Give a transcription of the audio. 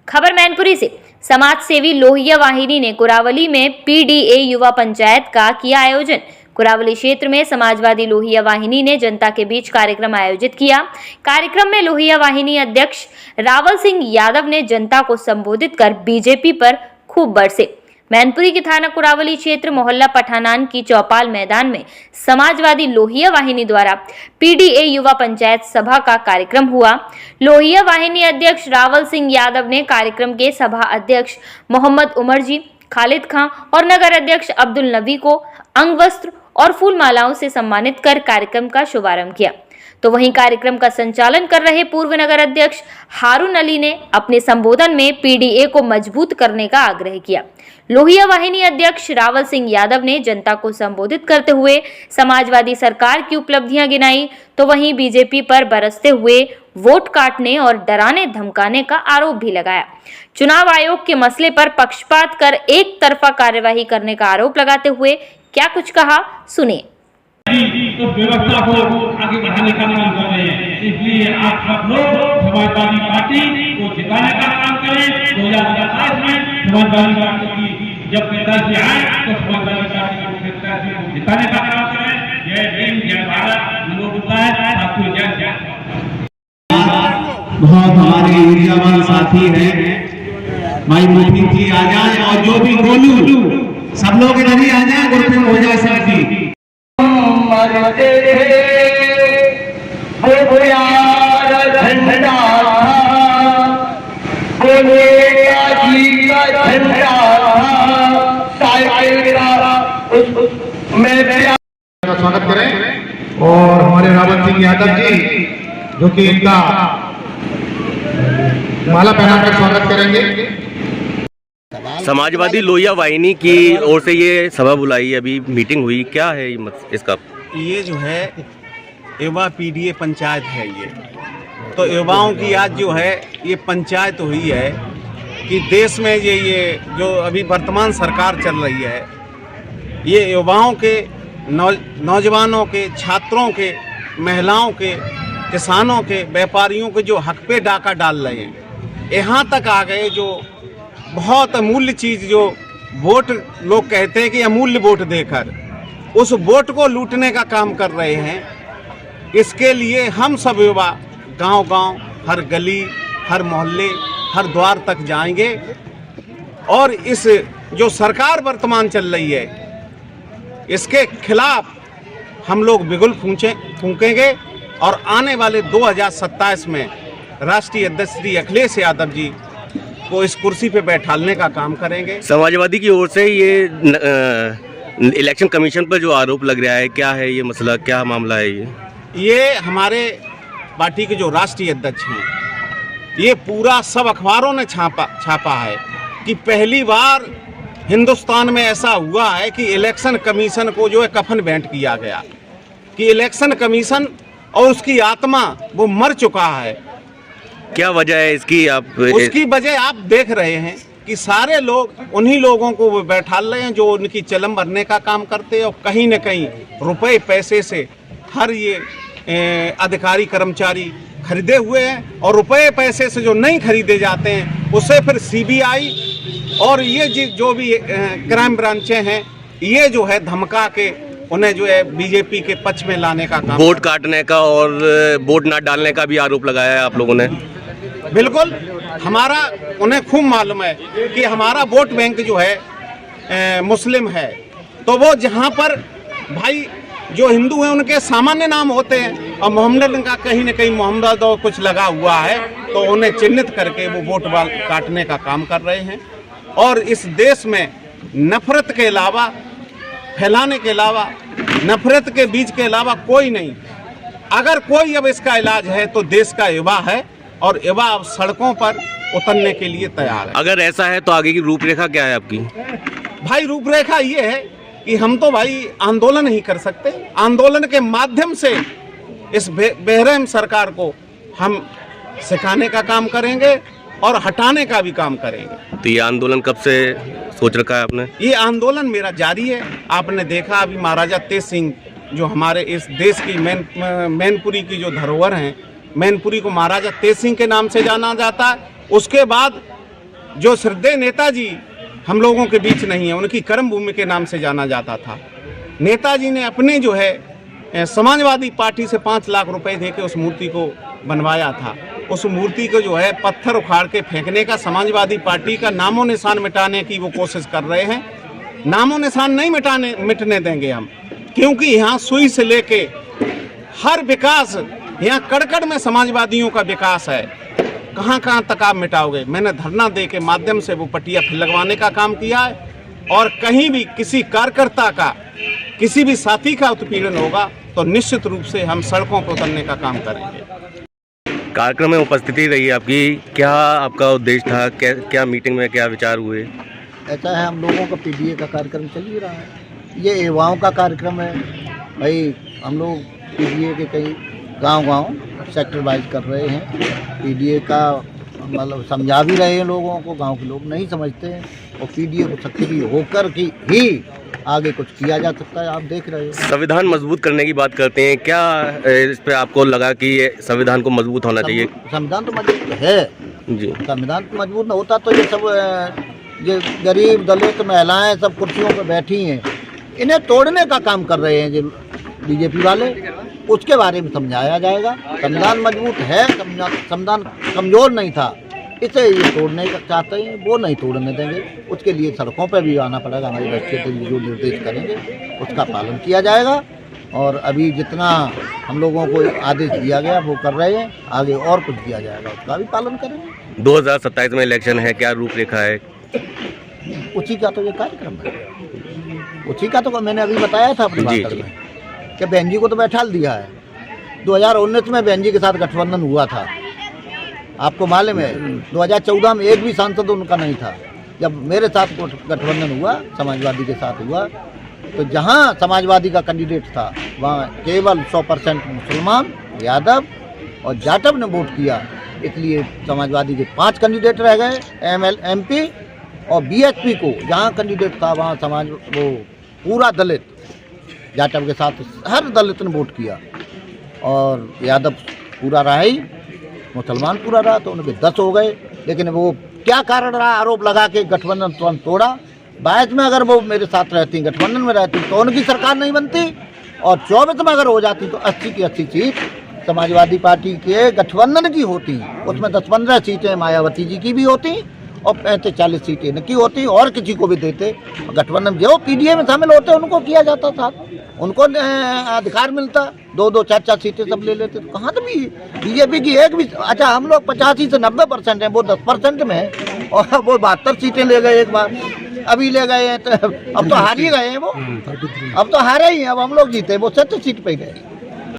खबर मैनपुरी से। समाज सेवी लोहिया वाहिनी ने कुरावली में पीडीए युवा पंचायत का किया आयोजन। कुरावली क्षेत्र में समाजवादी लोहिया वाहिनी ने जनता के बीच कार्यक्रम आयोजित किया। कार्यक्रम में लोहिया वाहिनी अध्यक्ष रावल सिंह यादव ने जनता को संबोधित कर बीजेपी पर खूब बरसे। मैनपुरी के थाना कुरावली क्षेत्र मोहल्ला पठानान की चौपाल मैदान में समाजवादी लोहिया वाहिनी द्वारा पीडीए युवा पंचायत सभा का कार्यक्रम हुआ। लोहिया वाहिनी अध्यक्ष रावल सिंह यादव ने कार्यक्रम के सभा अध्यक्ष मोहम्मद उमर जी, खालिद खां और नगर अध्यक्ष अब्दुल नबी को अंग वस्त्र और फूल मालाओं से सम्मानित कर कार्यक्रम का शुभारंभ किया। तो वहीं कार्यक्रम का संचालन कर रहे पूर्व नगर अध्यक्ष हारून अली ने अपने संबोधन में पीडीए को मजबूत करने का आग्रह किया। लोहिया वाहिनी अध्यक्ष रावल सिंह यादव ने जनता को संबोधित करते हुए समाजवादी सरकार की उपलब्धियां गिनाई, तो वहीं बीजेपी पर बरसते हुए वोट काटने और डराने धमकाने का आरोप भी लगाया। चुनाव आयोग के मसले पर पक्षपात कर एक तरफा कार्यवाही करने का आरोप लगाते हुए क्या कुछ कहा, सुनिए। तो व्यवस्था को आगे बढ़ाने का काम कर रहे हैं, इसलिए आप सब लोग समाजवादी पार्टी को जिताने का काम करें। 2027 में समाजवादी पार्टी की जब प्रत्याशी आए तो समाजवादी पार्टी को प्रत्याशी को जिताने का काम करें। जय हिंद, जय भारत, नमो बुद्धाय, साथियों जय जय। बहुत हमारे ऊर्जावान साथी हैं, भाई मोहन जी आ जाए और जो भी गोलू सब लोग इधर ही आ जाए, ग्रुप में हो जाए साथी। मरते वो यार झंडा जी का झंडा का स्वागत करें और हमारे रावल सिंह यादव जी जो कि इनका माला पहनाकर स्वागत करेंगे। समाजवादी लोहिया वाहिनी की ओर से ये सभा बुलाई, अभी मीटिंग हुई, क्या है इसका? ये जो है युवा पीडीए पंचायत है। ये तो युवाओं की आज जो है ये पंचायत हुई है कि देश में ये जो अभी वर्तमान सरकार चल रही है, ये युवाओं के नौजवानों के, छात्रों के, महिलाओं के, किसानों के, व्यापारियों के जो हक पे डाका डाल रहे हैं। यहाँ तक आ गए जो बहुत अमूल्य चीज़ जो वोट लोग कहते हैं कि अमूल्य वोट देकर उस वोट को लूटने का काम कर रहे हैं। इसके लिए हम सब युवा गांव-गांव, हर गली, हर मोहल्ले, हर द्वार तक जाएंगे और इस जो सरकार वर्तमान चल रही है इसके खिलाफ हम लोग बिगुल फूंकेंगे और आने वाले 2027 में राष्ट्रीय अध्यक्ष श्री अखिलेश यादव जी को इस कुर्सी पे बैठालने का काम करेंगे। समाजवादी की ओर से ये इलेक्शन कमीशन पर जो आरोप लग रहा है, क्या है ये मसला, क्या मामला है ये हमारे पार्टी के जो राष्ट्रीय अध्यक्ष हैं, ये पूरा सब अखबारों ने छापा है कि पहली बार हिंदुस्तान में ऐसा हुआ है कि इलेक्शन कमीशन को जो है कफन भेंट किया गया, कि इलेक्शन कमीशन और उसकी आत्मा वो मर चुका है। क्या वजह है इसकी? उसकी वजह आप देख रहे हैं कि सारे लोग उन्हीं लोगों को वो बैठा रहे हैं जो उनकी चलम भरने का काम करते हैं और कहीं न कहीं रुपए पैसे से हर ये अधिकारी कर्मचारी खरीदे हुए हैं और रुपए पैसे से जो नहीं खरीदे जाते हैं उसे फिर सीबीआई और ये जो भी क्राइम ब्रांचें हैं ये जो है धमका के उन्हें जो है बीजेपी के पक्ष में लाने का काम, वोट काटने का और वोट ना डालने का भी आरोप लगाया है आप लोगों ने। बिल्कुल, हमारा उन्हें खूब मालूम है कि हमारा वोट बैंक जो है मुस्लिम है, तो वो जहाँ पर भाई जो हिंदू हैं उनके सामान्य नाम होते हैं और मोहम्मद का कहीं न कहीं मोहम्मद और कुछ लगा हुआ है, तो उन्हें चिन्हित करके वो वोट काटने का काम कर रहे हैं। और इस देश में नफरत के अलावा, फैलाने के अलावा, नफरत के बीज के अलावा कोई नहीं। अगर कोई अब इसका इलाज है तो देश का युवा है और युवा अब सड़कों पर उतरने के लिए तैयार है। अगर ऐसा है तो आगे की रूपरेखा क्या है आपकी? भाई रूपरेखा ये है कि हम तो भाई आंदोलन ही कर सकते। आंदोलन के माध्यम से इस बेरहम सरकार को हम सिखाने का काम करेंगे और हटाने का भी काम करेंगे। तो ये आंदोलन कब से सोच रखा है आपने? ये आंदोलन मेरा जारी है। आपने देखा अभी महाराजा तेज सिंह जो हमारे इस देश की मैनपुरी की जो धरोहर हैं, मैनपुरी को महाराजा तेज सिंह के नाम से जाना जाता है। उसके बाद जो श्रद्धेय नेताजी हम लोगों के बीच नहीं है, उनकी कर्म भूमि के नाम से जाना जाता था। नेताजी ने अपने जो है समाजवादी पार्टी से 5 लाख रुपए देके उस मूर्ति को बनवाया था। उस मूर्ति को जो है पत्थर उखाड़ के फेंकने का, समाजवादी पार्टी का नामो निशान मिटाने की वो कोशिश कर रहे हैं। नामो निशान नहीं मिटने देंगे हम, क्योंकि यहाँ सुई से लेके हर विकास, यहाँ कड़कड़ में समाजवादियों का विकास है। कहाँ कहाँ तक आप मिटाओगे? मैंने धरना दे के माध्यम से वो पट्टियाँ फिर लगवाने का काम किया है, और कहीं भी किसी कार्यकर्ता का, किसी भी साथी का उत्पीड़न होगा तो निश्चित रूप से हम सड़कों पर उतरने का काम करेंगे। कार्यक्रम में उपस्थिति रही आपकी, क्या आपका उद्देश्य था, क्या मीटिंग में क्या विचार हुए? ऐसा है, हम लोगों का पीडीए का कार्यक्रम चल ही रहा है। ये युवाओं का कार्यक्रम है भाई। हम लोग पीडीए के कई गांव सेक्टर वाइज कर रहे हैं। पीडीए का मतलब समझा भी रहे हैं लोगों को, गांव के लोग नहीं समझते हैं, और पीडीए को सक्रिय होकर की ही आगे कुछ किया जा सकता है। आप देख रहे हो, संविधान मजबूत करने की बात करते हैं, क्या इस पे आपको लगा कि ये संविधान को मजबूत होना चाहिए? संविधान तो मजबूत है जी। संविधान तो मजबूत न होता तो ये सब जो गरीब दलित महिलाएं सब कुर्सियों पर बैठी हैं, इन्हें तोड़ने का काम कर रहे हैं जो बीजेपी वाले। उसके बारे में समझाया जाएगा। संविधान मजबूत है, संविधान कमज़ोर नहीं था, इसे ये तोड़ने का चाहते हैं, वो नहीं तोड़ने देंगे। उसके लिए सड़कों पर भी आना पड़ेगा। हमारी राष्ट्रीय जो निर्देश करेंगे उसका पालन किया जाएगा। और अभी जितना हम लोगों को आदेश दिया गया वो कर रहे हैं, आगे और कुछ दिया जाएगा उसका भी पालन करेंगे। 2027 में इलेक्शन है, क्या रूपरेखा है? उसी का तो ये कार्यक्रम है, उसी का तो मैंने अभी बताया था अपनी बात में कि बहन जी को तो बैठा दिया है। 2019 में बहन जी के साथ गठबंधन हुआ था, आपको मालूम है। 2014 में एक भी सांसद उनका नहीं था। जब मेरे साथ गठबंधन हुआ, समाजवादी के साथ हुआ, तो जहां समाजवादी का कैंडिडेट था वहां केवल 100% मुसलमान, यादव और जाटव ने वोट किया। इसलिए समाजवादी के 5 कैंडिडेट रह गए, MP, और BHP को जहां कैंडिडेट था वहां वो पूरा दलित, जाटव के साथ हर दलित ने वोट किया, और यादव पूरा रहा ही, मुसलमान पूरा रहा, तो उनके 10 हो गए। लेकिन वो क्या कारण रहा, आरोप लगा के गठबंधन तुरंत तोड़ा। 22 में अगर वो मेरे साथ रहती, गठबंधन में रहती, तो उनकी सरकार नहीं बनती, और 24 में अगर हो जाती तो 80 की 80 सीट समाजवादी पार्टी के गठबंधन की होती। उसमें 10-15 सीटें मायावती जी की भी होती, और 35-40 सीटें इनकी होती, और किसी को भी देते। गठबंधन जो पीडीए में शामिल होते उनको किया जाता था, उनको अधिकार मिलता, 2-2, 4-4 सीटें सब ले लेते। तो कहाँ तो भी बीजेपी की एक भी, अच्छा हम लोग 85 से 90% हैं, वो 10% में है, और वो 72 सीटें ले गए एक बार, अभी ले गए हैं। तो अब तो हार ही गए हैं वो, अब तो हारे ही हैं। अब हम लोग जीते, वो 70 सीट पे गए।